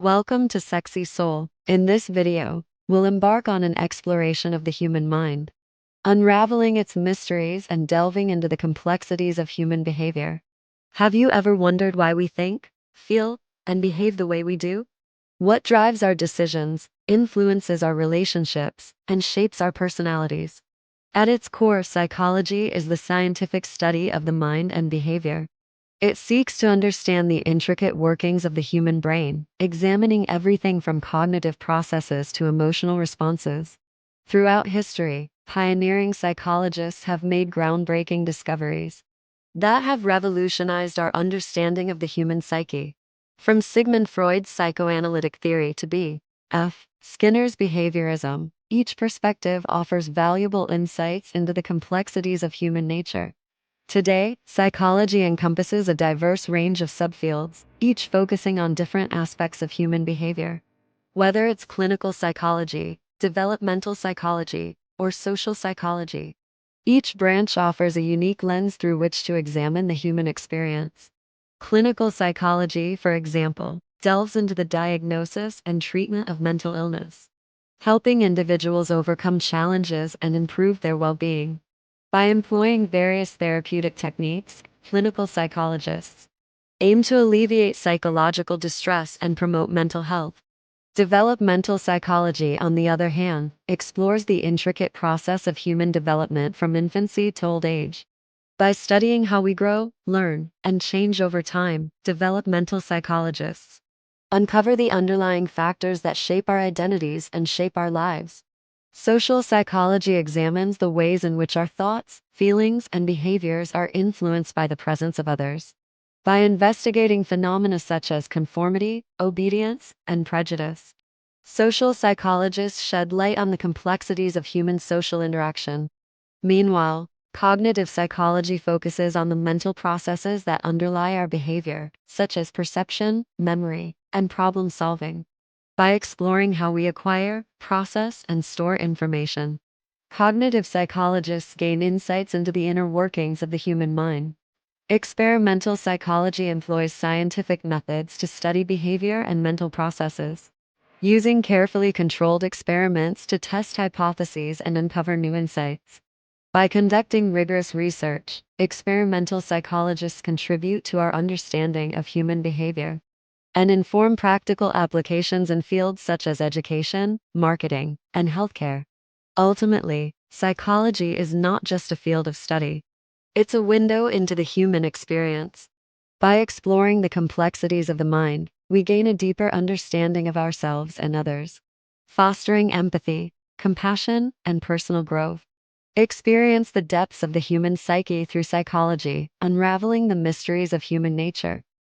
Welcome to Sexy Soul. In this video, we'll embark on an exploration of the human mind, unraveling its mysteries and delving into the complexities of human behavior. Have you ever wondered why we think, feel, and behave the way we do? What drives our decisions, influences our relationships, and shapes our personalities? At its core, psychology is the scientific study of the mind and behavior. It seeks to understand the intricate workings of the human brain, examining everything from cognitive processes to emotional responses. Throughout history, pioneering psychologists have made groundbreaking discoveries that have revolutionized our understanding of the human psyche. From Sigmund Freud's psychoanalytic theory to B.F. Skinner's behaviorism, each perspective offers valuable insights into the complexities of human nature. Today, psychology encompasses a diverse range of subfields, each focusing on different aspects of human behavior. Whether it's clinical psychology, developmental psychology, or social psychology, each branch offers a unique lens through which to examine the human experience. Clinical psychology, for example, delves into the diagnosis and treatment of mental illness, helping individuals overcome challenges and improve their well-being. By employing various therapeutic techniques, clinical psychologists aim to alleviate psychological distress and promote mental health. Developmental psychology, on the other hand, explores the intricate process of human development from infancy to old age. By studying how we grow, learn, and change over time, developmental psychologists uncover the underlying factors that shape our identities and shape our lives. Social psychology examines the ways in which our thoughts, feelings, and behaviors are influenced by the presence of others. By investigating phenomena such as conformity, obedience, and prejudice, social psychologists shed light on the complexities of human social interaction. Meanwhile, cognitive psychology focuses on the mental processes that underlie our behavior, such as perception, memory, and problem solving. By exploring how we acquire, process, and store information, cognitive psychologists gain insights into the inner workings of the human mind. Experimental psychology employs scientific methods to study behavior and mental processes, using carefully controlled experiments to test hypotheses and uncover new insights. By conducting rigorous research, experimental psychologists contribute to our understanding of human behavior and inform practical applications in fields such as education, marketing, and healthcare. Ultimately, psychology is not just a field of study. It's a window into the human experience. By exploring the complexities of the mind, we gain a deeper understanding of ourselves and others, fostering empathy, compassion, and personal growth. Experience the depths of the human psyche through psychology, unraveling the mysteries of human nature.